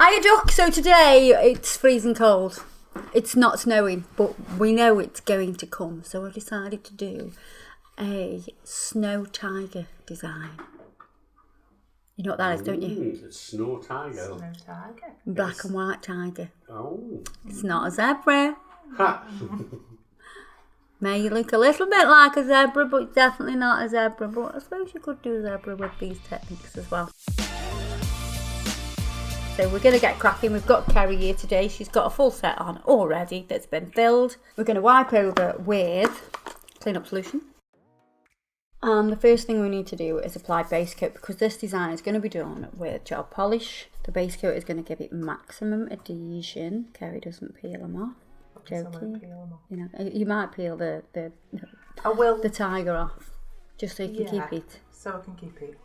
Hiya Duck, so today it's freezing cold. It's not snowing, but we know it's going to come, so I decided to do a snow tiger design. You know what that is, don't you? It's snow tiger. Snow tiger. Black and white tiger. Oh. It's not a zebra. Ha. May look a little bit like a zebra, but it's definitely not a zebra. But I suppose you could do a zebra with these techniques as well. So we're going to get cracking. We've got Kerry here today. She's got a full set on already that's been filled. We're going to wipe over with clean up solution. And the first thing we need to do is apply base coat, because this design is going to be done with gel polish. The base coat is going to give it maximum adhesion. Kerry doesn't peel them off. Joking. You know, you might peel the I will. the tiger off, just so you can keep it. So I can keep it,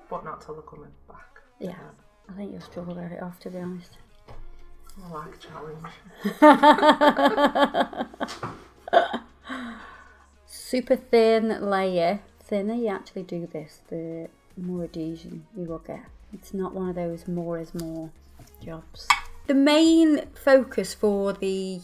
but not till they're coming back. Yeah, I think you'll struggle to get it off, to be honest. I like a challenge. Super thin layer. Thinner you actually do this, the more adhesion you will get. It's not one of those more is more jobs. The main focus for the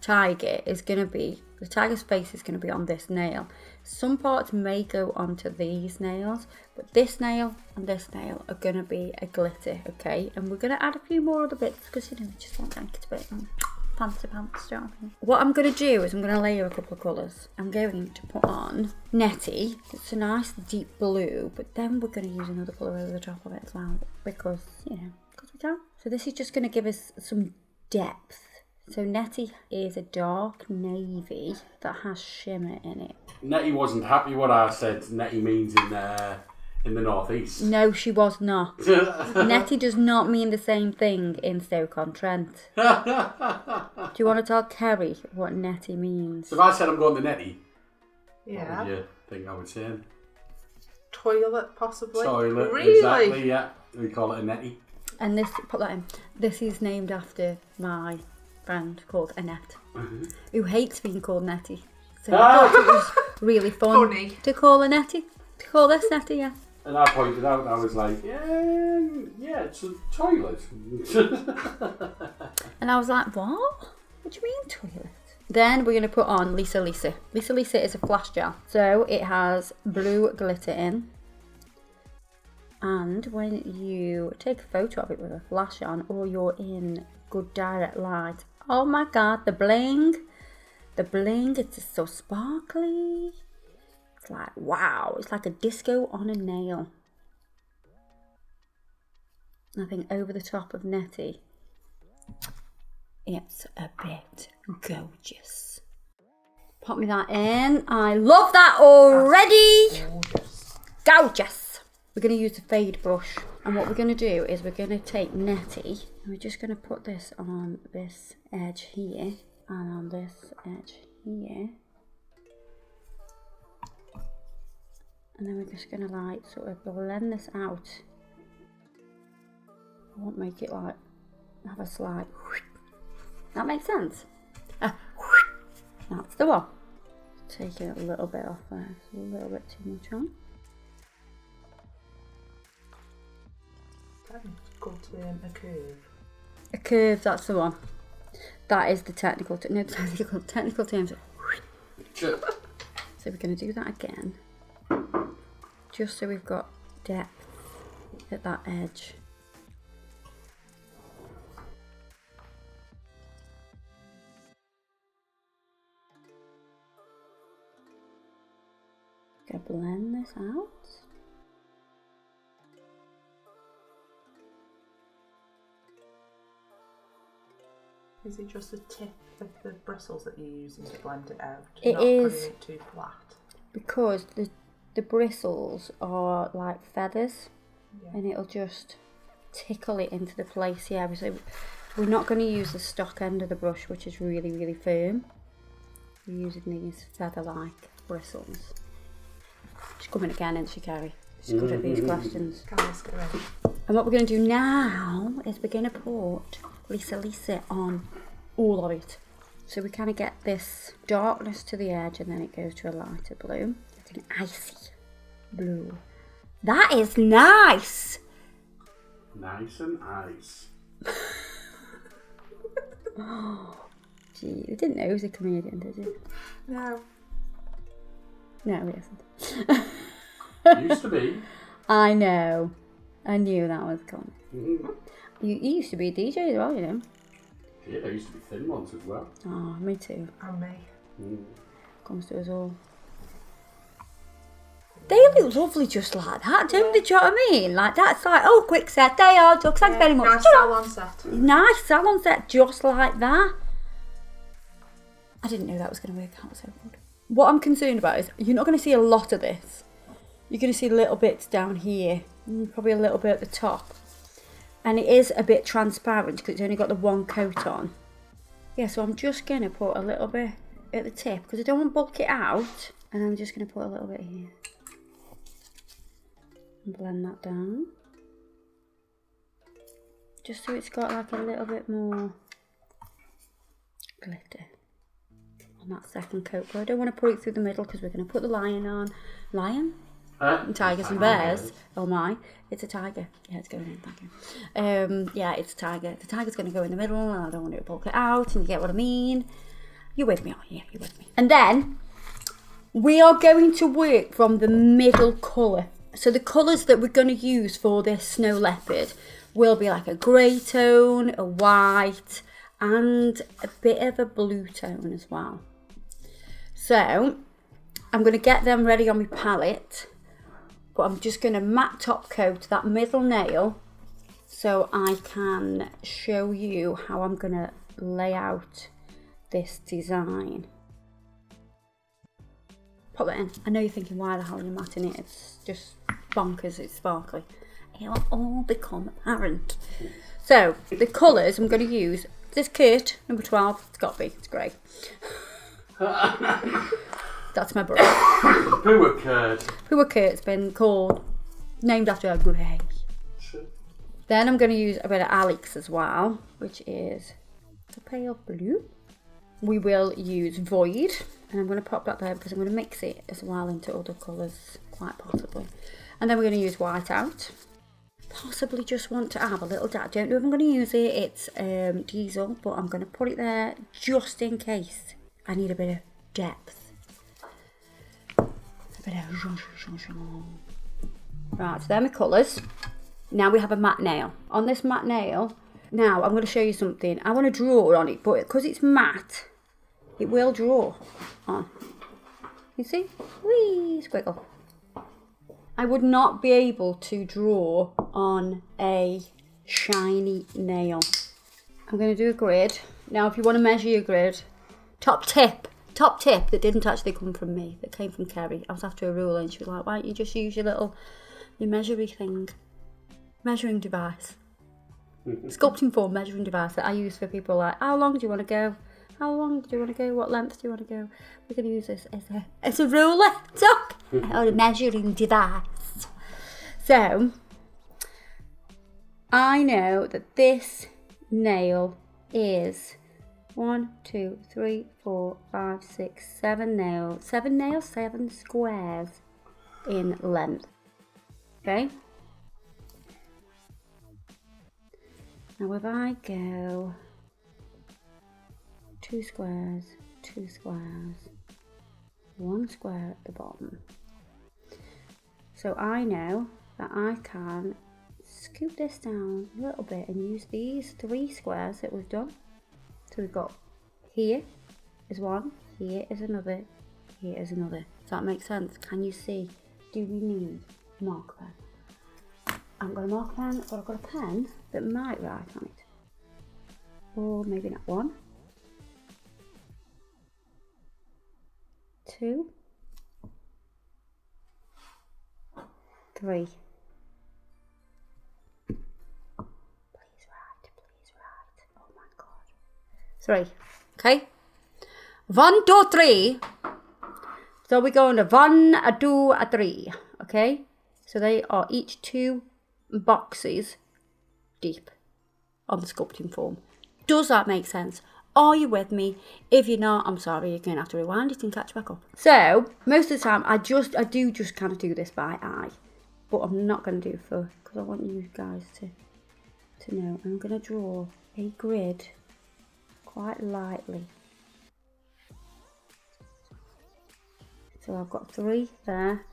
tiger is going to be, the tiger's face is going to be on this nail. Some parts may go onto these nails, but this nail and this nail are going to be a glitter, okay? And we're going to add a few more other bits, because you know, we just want to make it a bit fancy pants, don't we? What I'm going to do is I'm going to layer a couple of colours. I'm going to put on Netty. It's a nice deep blue, but then we're going to use another colour over the top of it as well, because, you know, because we can. So this is just going to give us some depth. So Netty is a dark navy that has shimmer in it. Netty wasn't happy what I said Netty means in the northeast. No, she was not. Netty does not mean the same thing in Stoke-on-Trent. Do you want to tell Kerry what Netty means? So if I said I'm going to Netty, Yeah. what would you think I would say? Toilet, possibly. Toilet, Really? exactly, yeah. We call it a Netty. And this, put that in, this is named after my friend called Annette, who hates being called Netty. So I thought it was really funny to call her Netty. To call this Netty, yeah. And I pointed out, I was like, yeah, it's a toilet. And I was like, what? What do you mean toilet? Then we're going to put on Lisa Lisa. Lisa Lisa is a flash gel. So it has blue glitter in. And when you take a photo of it with a flash on, or you're in good direct light, oh my god, the bling, it's just so sparkly. It's like, wow, it's like a disco on a nail. I think over the top of Netty, it's a bit gorgeous. Pop me that in. I love that already. Gorgeous. We're going to use the fade brush, and what we're going to do is we're going to take Netty and we're just going to put this on this edge here and on this edge here, and then we're just going to like sort of blend this out. I won't make it like have a slight. That makes sense. That's the one. Take it a little bit off there. It's a little bit too much on. Go to a curve. A curve, that's the one. That is the technical terms. So we're going to do that again, just so we've got depth at that edge. Going to blend this out. Is it just the tip of the bristles that you're using to blend it out? It not is putting it too flat. Because the bristles are like feathers, and it'll just tickle it into the place. Yeah, so we're not going to use the stock end of the brush, which is really, really firm. We're using these feather-like bristles. She's coming again, isn't she, Kerry? She's good at these questions. And what we're going to do now is we're going to put Lisa Lisa on all of it. So we kind of get this darkness to the edge, and then it goes to a lighter blue. It's an icy blue. That is nice. Nice and ice. Gee, you didn't know he was a comedian, did you? No. No, he isn't. Used to be. I know. I knew that was coming. Mm. You used to be a DJ as well, you know. Yeah, there used to be thin ones as well. Oh, me too. And me. Mm. Comes to us all. They look lovely just like that, don't they? Do you know what I mean? Like, that's like, oh, quick set, they are, Doug, thanks very much. Nice salon set. Nice salon set, just like that. I didn't know that was going to work out so good. What I'm concerned about is you're not going to see a lot of this. You're going to see little bits down here, probably a little bit at the top. And it is a bit transparent because it's only got the one coat on. Yeah, so I'm just going to put a little bit at the tip because I don't want to bulk it out. And I'm just going to put a little bit here. And blend that down. Just so it's got like a little bit more glitter on that second coat. But I don't want to put it through the middle because we're going to put the lion on. Lion? Tigers and bears. Oh my, it's a tiger. Yeah, it's going in, thank you. Yeah, it's a tiger. The tiger's going to go in the middle and I don't want it to bulk it out, and you get what I mean. You're with me, aren't you? You're with me. And then we are going to work from the middle colour. So the colours that we're going to use for this snow leopard will be like a grey tone, a white, and a bit of a blue tone as well. So I'm going to get them ready on my palette. But I'm just going to matte top coat that middle nail so I can show you how I'm going to lay out this design. Pop that in. I know you're thinking, why the hell are you matting it? It's just bonkers, it's sparkly. It'll all become apparent. So, the colours I'm going to use, this Kurt, number 12, it's got to be, it's grey. That's my brother. Poor Kurt. Poor Kurt's been called, named after a grey. Then I'm going to use a bit of Alex as well, which is the pale blue. We will use Void, and I'm going to pop that there because I'm going to mix it as well into other colours, quite possibly. And then we're going to use white out. Possibly just want to have a little dab. Don't know if I'm going to use it. It's diesel, but I'm going to put it there just in case I need a bit of depth. Right, so they're my colours. Now we have a matte nail. On this matte nail, now I'm going to show you something. I want to draw on it, but because it's matte, it will draw on. You see? Whee! Squiggle. I would not be able to draw on a shiny nail. I'm going to do a grid. Now, if you want to measure your grid, top tip that didn't actually come from me, that came from Kerry. I was after a ruler and she was like, why don't you just use your measuring device. Sculpting form measuring device that I use for people like, how long do you want to go? How long do you want to go? What length do you want to go? We're going to use this as a ruler, top, or a measuring device. So, I know that this nail is 1, 2, 3, 4, 5, 6, 7 nails. 7 squares in length. Okay? Now if I go 2 squares, 2 squares, 1 square at the bottom. So I know that I can scoop this down a little bit and use these 3 squares that we've done. So we've got here is one, here is another, here is another. Does that make sense? Can you see? Do we need a marker pen? I haven't got a marker pen, but I've got a pen that might write on it. Or maybe not. 1, 2, 3. Please write. Oh my God. 3. Okay. 1, 2, 3. So we're going to 1, 2, 3. Okay. So they are each 2 boxes deep on the sculpting form. Does that make sense? Are you with me? If you're not, I'm sorry, you're going to have to rewind it and catch back up. So, most of the time, I do just kind of do this by eye. But I'm not going to do it because I want you guys to to know. I'm going to draw a grid quite lightly. So I've got 3 there.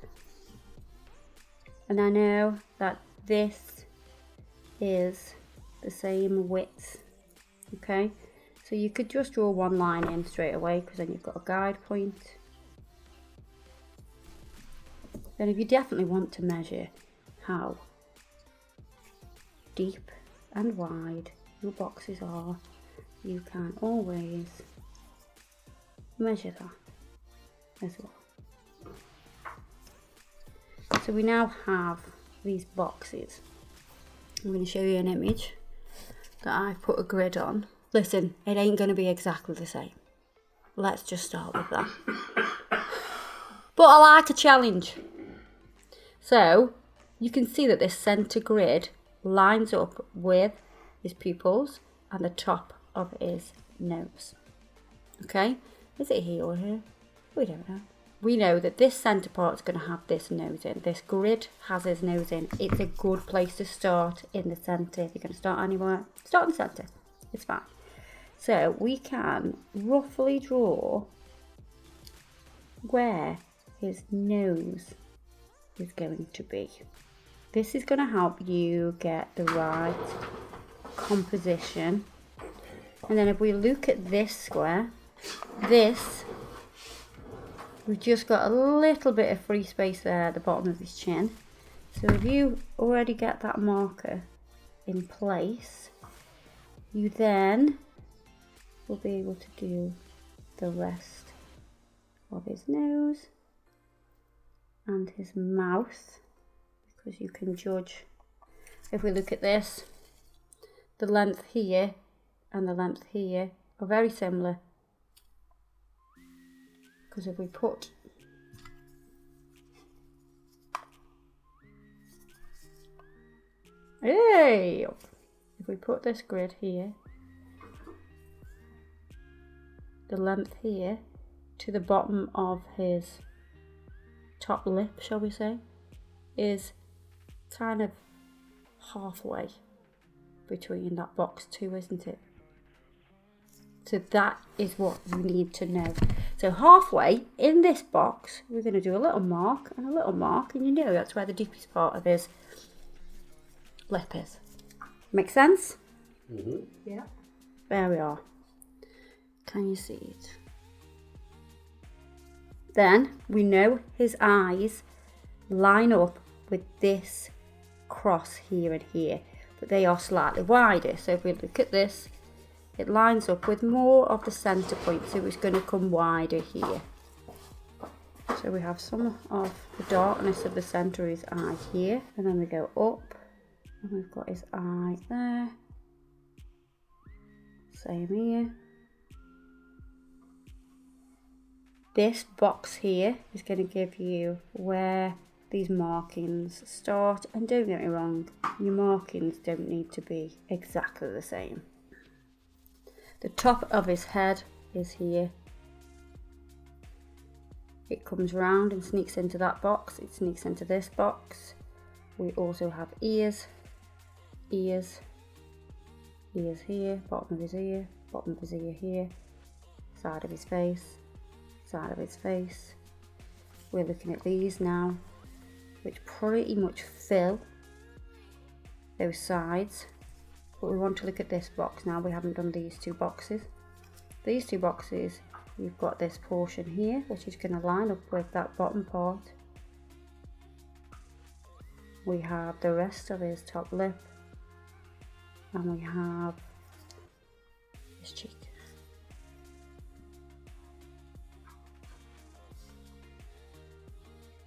And I know that this is the same width. Okay, so you could just draw one line in straight away because then you've got a guide point. Then if you definitely want to measure how deep and wide your boxes are, you can always measure that as well. So we now have these boxes. I'm going to show you an image that I've put a grid on. Listen, it ain't going to be exactly the same. Let's just start with that. But I like a challenge. So you can see that this centre grid lines up with his pupils and the top of his nose. Okay, is it here or here? We don't know. We know that this centre part is going to have this nose in. This grid has his nose in. It's a good place to start in the centre. If you're going to start anywhere, start in the centre. It's fine. So we can roughly draw where his nose is going to be. This is going to help you get the right composition. And then if we look at this square, we've just got a little bit of free space there at the bottom of his chin. So if you already get that marker in place, you then will be able to do the rest of his nose and his mouth, because you can judge. If we look at this, the length here and the length here are very similar. Because if we put if we put this grid here, the length here to the bottom of his top lip, shall we say, is kind of halfway between that box too, isn't it? So that is what you need to know. So halfway in this box, we're going to do a little mark and a little mark, and you know that's where the deepest part of his lip is. Make sense? Mm-hmm. Yeah. There we are. Can you see it? Then we know his eyes line up with this cross here and here, but they are slightly wider. So if we look at this, it lines up with more of the centre point, so it's going to come wider here. So we have some of the darkness of the centre of his eye here, and then we go up, and we've got his eye there. Same here. This box here is going to give you where these markings start, and don't get me wrong, your markings don't need to be exactly the same. The top of his head is here. It comes round and sneaks into that box. It sneaks into this box. We also have ears, ears, ears here, bottom of his ear, bottom of his ear here, side of his face, side of his face. We're looking at these now, which pretty much fill those sides. But we want to look at this box now. We haven't done these two boxes. These two boxes, you've got this portion here, which is going to line up with that bottom part. We have the rest of his top lip, and we have his cheek.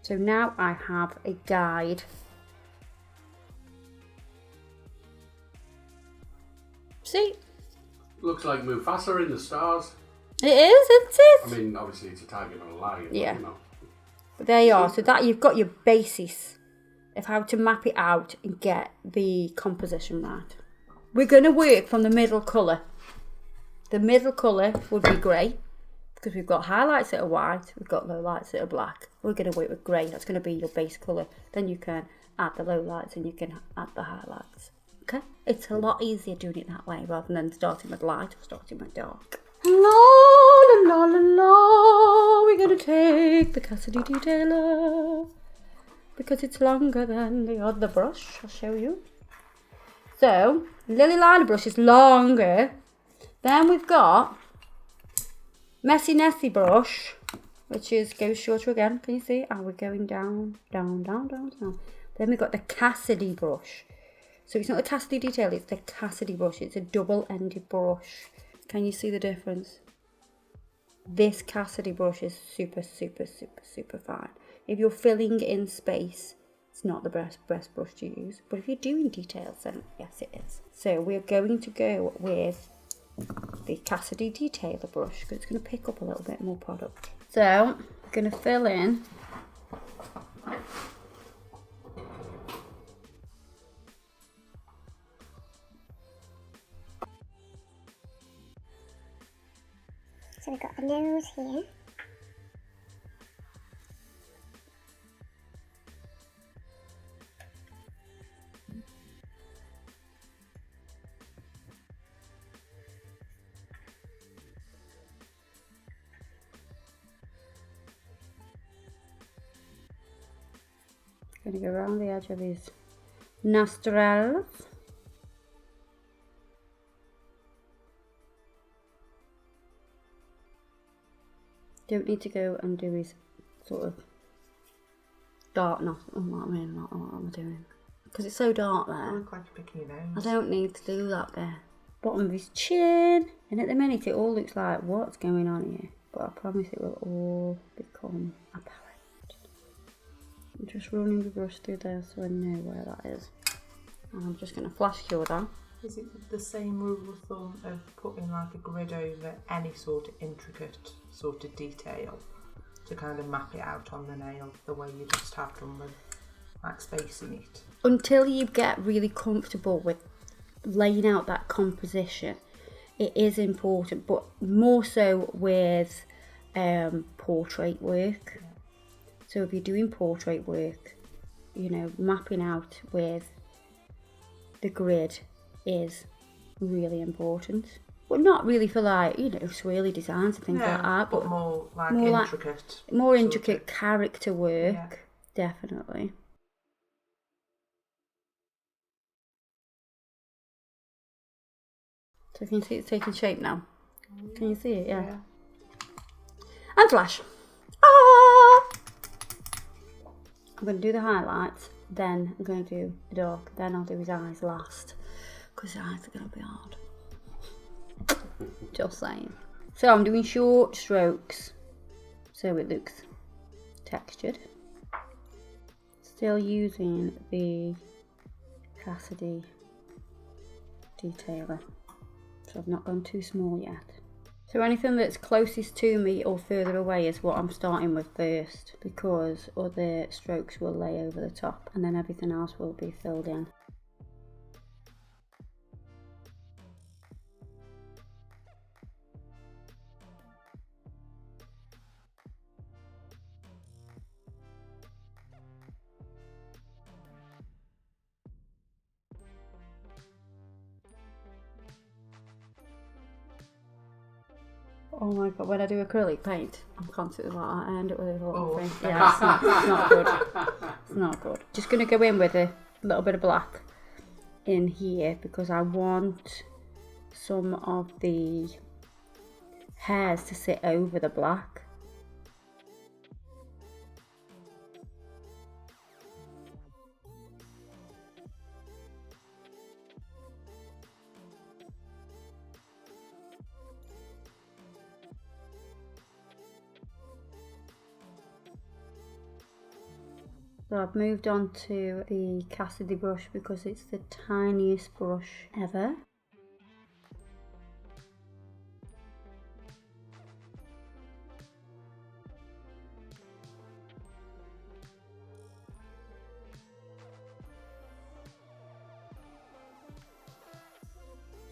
So now I have a guide. See? Looks like Mufasa in the stars. It is, isn't it? I mean, obviously it's a tiger, not a lion. Yeah. But, you know. But there you are. So that you've got your basis of how to map it out and get the composition right. We're going to work from the middle colour. The middle colour would be grey, because we've got highlights that are white, we've got lowlights that are black. We're going to work with grey. That's going to be your base colour. Then you can add the lowlights and you can add the highlights. Okay? It's a lot easier doing it that way rather than starting with light or starting with dark. La la la la la. We're going to take the Cassidy detailer because it's longer than the other brush. I'll show you. So, Lily liner brush is longer. Then we've got Messy Nessie brush, which goes shorter again. Can you see? And we're going down, down, down, down, down. Then we've got the Cassidy brush. So it's not the Cassidy detail, it's the Cassidy brush. It's a double-ended brush. Can you see the difference? This Cassidy brush is super, super, super, super fine. If you're filling in space, it's not the best brush to use. But if you're doing details, then yes, it is. So we're going to go with the Cassidy detailer brush because it's going to pick up a little bit more product. So I'm going to fill in so we've got the nose here. Going to go around the edge of his nostrils. Don't need to go and do his sort of dark nostril. Oh, what am I doing? Because it's so dark there. Look like you're picking your nose. I don't need to do that bit. Bottom of his chin. And at the minute it all looks like what's going on here. But I promise it will all become apparent. I'm just running the brush through there so I know where that is. And I'm just going to flash cure that. Is it the same rule of thumb of putting like a grid over any sort of intricate sort of detail to kind of map it out on the nail the way you just have done with like spacing it? Until you get really comfortable with laying out that composition, it is important, but more so with portrait work. So if you're doing portrait work, you know, mapping out with the grid is really important. But not really for like, you know, swirly designs and things like that. But more like more intricate. More intricate character work, Yeah. definitely. So can you see it's taking shape now? Can you see it? Yeah. And flash. Ah! I'm going to do the highlights, then I'm going to do the dark, then I'll do his eyes last, because his eyes are going to be hard. Just saying. So I'm doing short strokes, so it looks textured. Still using the Cassidy detailer, so I've not gone too small yet. So anything that's closest to me or further away is what I'm starting with first, because other strokes will lay over the top and then everything else will be filled in. Oh my god, when I do acrylic paint, I'm constantly like, I end up with a little thing. Yeah, it's not good. It's not good. Just going to go in with a little bit of black in here because I want some of the hairs to sit over the black. So I've moved on to the Cassidy brush because it's the tiniest brush ever.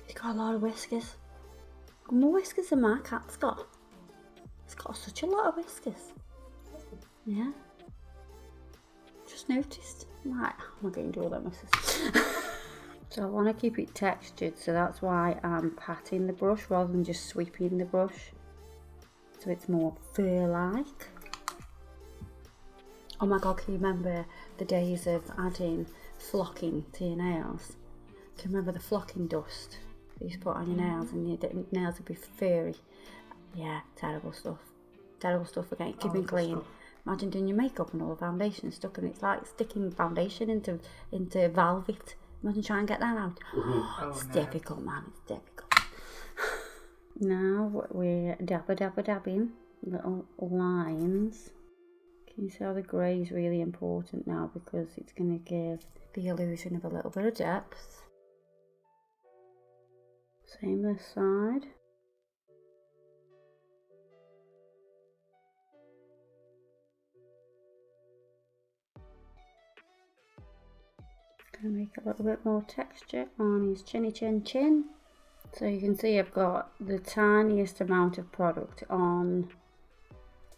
It's got a lot of whiskers. More whiskers than my cat's got. It's got such a lot of whiskers. Yeah. Just noticed. I'm like, I'm not going to do all that, missus. So I want to keep it textured, so that's why I'm patting the brush rather than just sweeping the brush. So it's more fur-like. Oh my god, can you remember the days of adding flocking to your nails? Can you remember the flocking dust that you used to put on your nails and your nails would be furry? Yeah, terrible stuff. Terrible stuff for keeping clean. Imagine doing your makeup and all the foundation stuck, and it's like sticking foundation into velvet. Imagine trying to get that out. It's difficult, man. It's difficult. Now we're dabbing little lines. Can you see how the grey is really important now, because it's going to give the illusion of a little bit of depth. Same this side. Going to make a little bit more texture on his chinny chin. So you can see I've got the tiniest amount of product on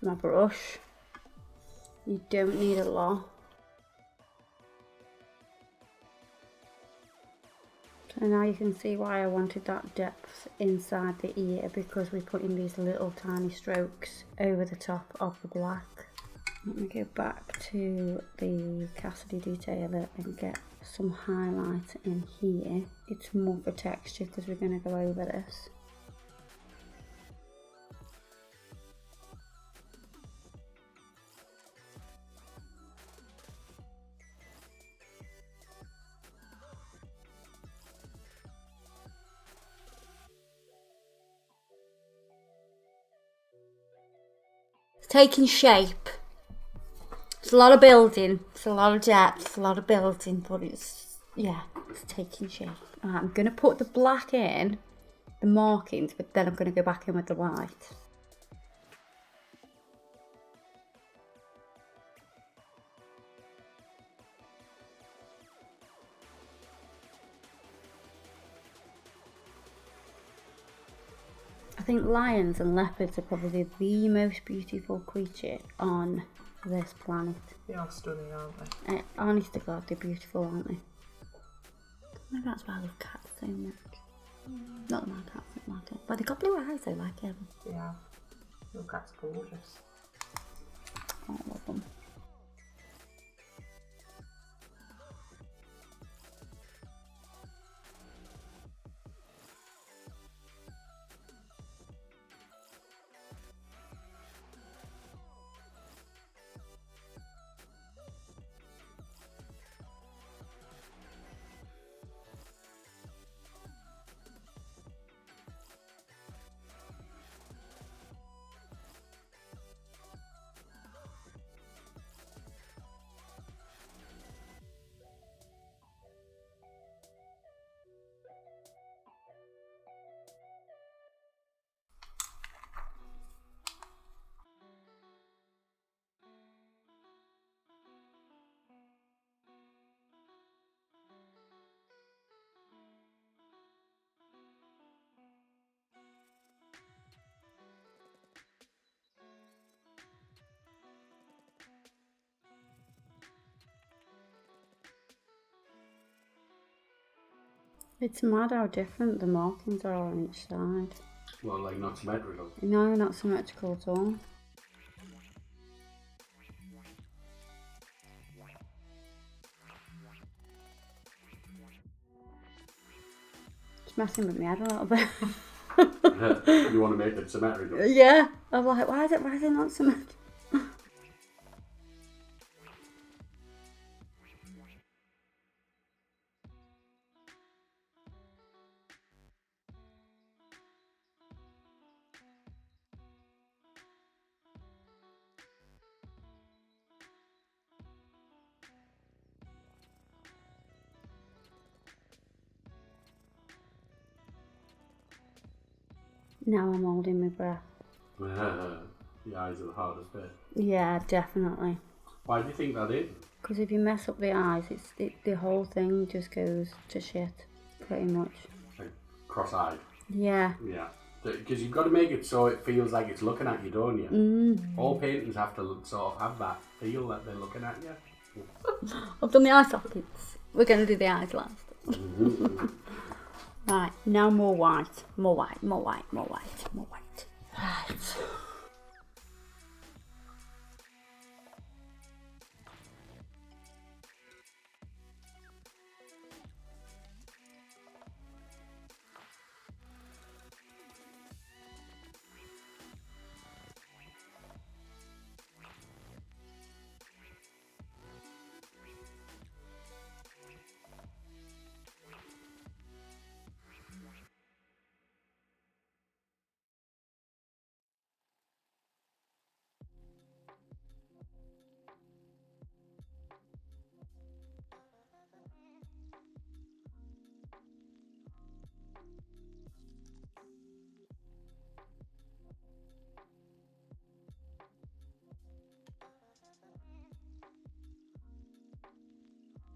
my brush. You don't need a lot. So now you can see why I wanted that depth inside the ear, because we're putting these little tiny strokes over the top of the black. Let me go back to the Cassidy detailer and get some highlight in here. It's more for texture because we're going to go over this. It's taking shape. It's a lot of building, it's a lot of depth, it's a lot of building, but it's taking shape. I'm going to put the black in, the markings, but then I'm going to go back in with the white. I think lions and leopards are probably the most beautiful creature on this planet. They are stunning, aren't they? Honest to God, they're beautiful, aren't they? Maybe that's why I love cats so much. Not that my cats don't like it, but they got blue eyes, I like them. Yeah, your cat's gorgeous. I love them. It's mad how different the markings are on each side. Well, like not symmetrical. No, not symmetrical at all. It's messing with me head a little bit. You want to make it symmetrical? Yeah, I'm like, why is it not symmetrical? Now I'm holding my breath. The eyes are the hardest bit. Yeah, definitely. Why do you think that is? Because if you mess up the eyes, the whole thing just goes to shit, pretty much. Like cross-eyed. Yeah. Yeah. Because you've got to make it so it feels like it's looking at you, don't you? All paintings have to sort of have that feel that they're looking at you. I've done the eye sockets. We're going to do the eyes last. Right, now more white. More white, more white, more white, more white. Right.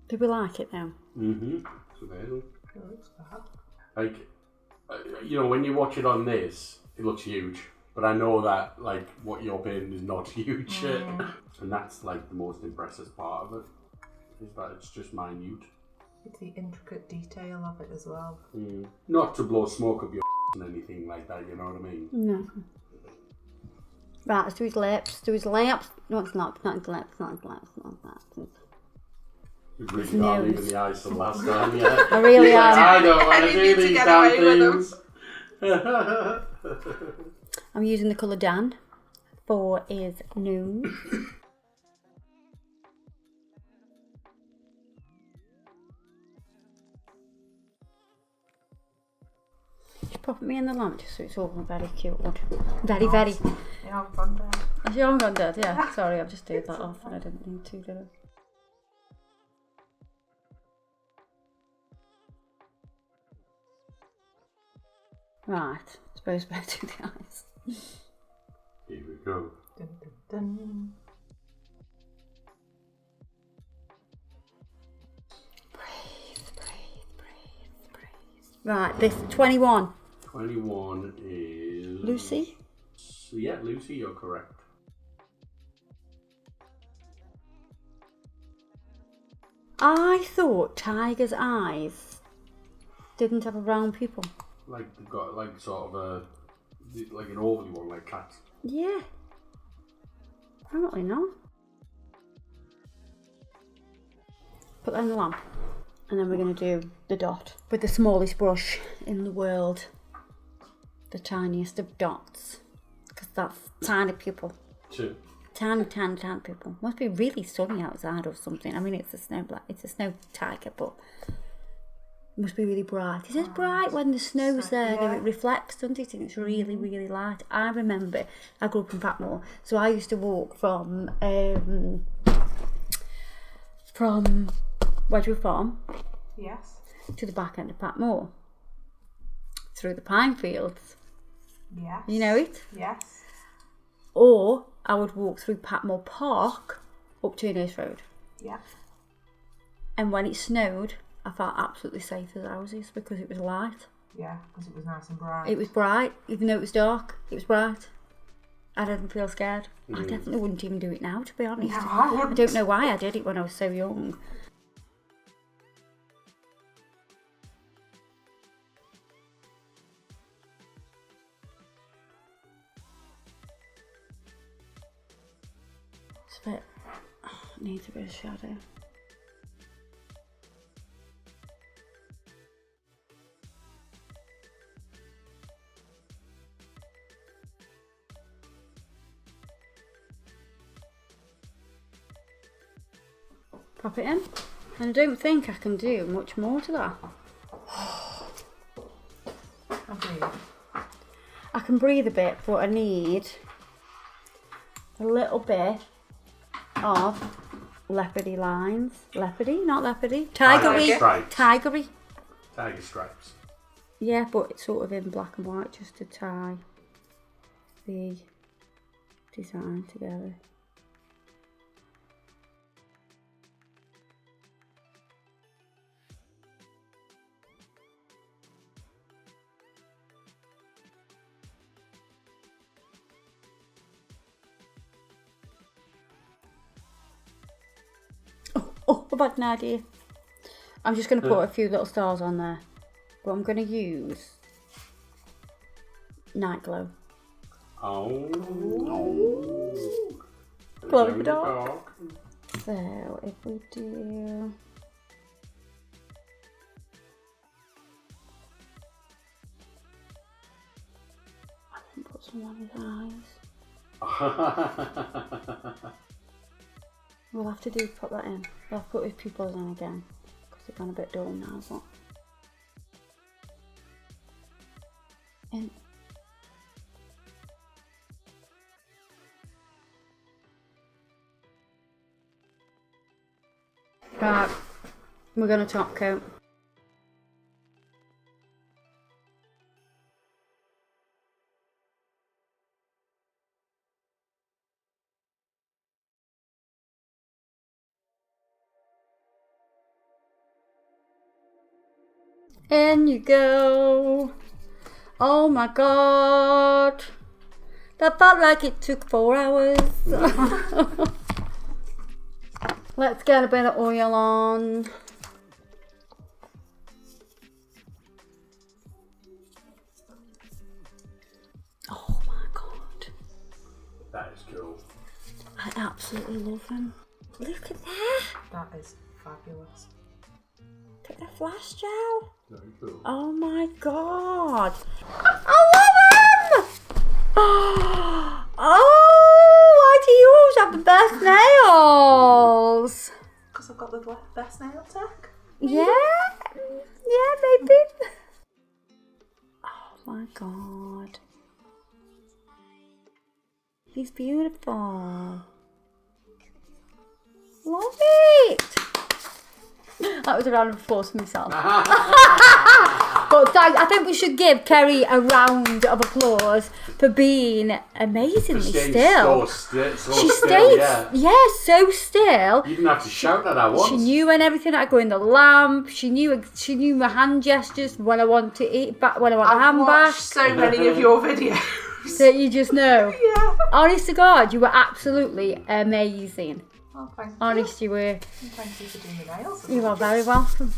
Do we like it now? It's amazing. It looks bad. Like, you know, when you watch it on this, it looks huge. But I know that, like, what you're painting is not huge. And that's, like, the most impressive part of it. Is that it's just minute. It's the intricate detail of it as well. Not to blow smoke up your and anything like that, you know what I mean? No. Right, let's do his lips. Do his lips. No, it's not. It's not his lips. It's not his lips. It's not his lips. You really are leaving the eyes till last time, yeah. I really am. I don't want to do these damn things. I'm using the colour Dan for his nose. Just pop me in the lamp just so it's all very cute. Very, very. Yeah, I've gone down. I haven't gone dead, yeah. Sorry, I've just did that off and I didn't need to, did I? Right, suppose better do the eyes. Here we go. Dun, dun, dun. Breathe, breathe, breathe, breathe. Right, this 21. 21 is... Lucy? Yeah, Lucy, you're correct. I thought Tiger's eyes didn't have a brown pupil. Like, they've got, like, sort of a... like an ovally one, like cats. Yeah. Apparently not. Put that in the lamp. And then we're going to do the dot with the smallest brush in the world. The tiniest of dots. Because that's tiny pupil. Two. Tiny pupil. Must be really sunny outside or something. I mean, it's a snow tiger, but it must be really bright. It is bright when the snow's there, though it reflects, doesn't it? And it's really, really light. I remember I grew up in Patmore, so I used to walk from Wedgwood Farm Yes. to the back end of Patmore through the pine fields. Yes. You know it? Yes. Or I would walk through Patmore Park up to Innes Road. Yeah. And when it snowed, I felt absolutely safe as houses because it was light. Yeah, because it was nice and bright. It was bright, even though it was dark. It was bright. I didn't feel scared. I definitely wouldn't even do it now, to be honest. No, I wouldn't. I don't know why I did it when I was so young. It's a bit... needs a bit of shadow. Pop it in. And I don't think I can do much more to that. Okay. I can breathe a bit, but I need a little bit of leopardy lines. Leopardy? Not leopardy. Tigery. Stripes. Tigery. Tiger stripes. Yeah, but it's sort of in black and white just to tie the design together. Oh, I've had an idea. I'm just going to put a few little stars on there. But I'm going to use Night Glow. Oh. Glow in the dark. So if we do... I can put some on his eyes. We'll have to put that in. We'll have to put his pupils in again. Because they've gone a bit dull now, but... In. Right, we're going to top coat. In you go. Oh my god. That felt like it took 4 hours. Let's get a bit of oil on. Oh my god. That is cool. I absolutely love him. Look at that. That is fabulous. Look at the flash gel. Very cool. Oh my god. I love him! Oh, why do you always have the best nails? Because I've got the best nail tech. Yeah, maybe. Oh my god. He's beautiful. Love it. That was a round of applause for myself. But I think we should give Kerry a round of applause for being amazingly still. She stayed, so still. You didn't have to shout at her once. She knew when everything had to go in the lamp. She knew my hand gestures when I want to eat back, when I want a hand I've bath. watched so many of your videos. That you just know. Yeah. Honest to God, you were absolutely amazing. Oh, thank you. Honest, you were. And thank you for doing the nails. You are very welcome.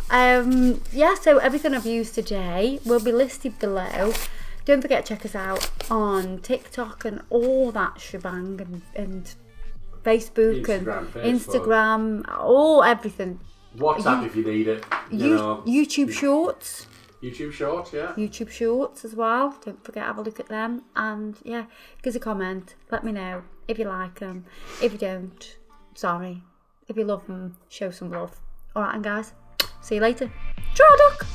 Yeah, so everything I've used today will be listed below. Don't forget to check us out on TikTok and all that shebang and Facebook and Instagram, everything. WhatsApp if you need it. YouTube Shorts. YouTube Shorts, yeah. YouTube Shorts as well. Don't forget to have a look at them. And yeah, give us a comment. Let me know if you like them. If you don't, sorry. If you love them, show some love. Alright, and guys, see you later. Ciao, duck!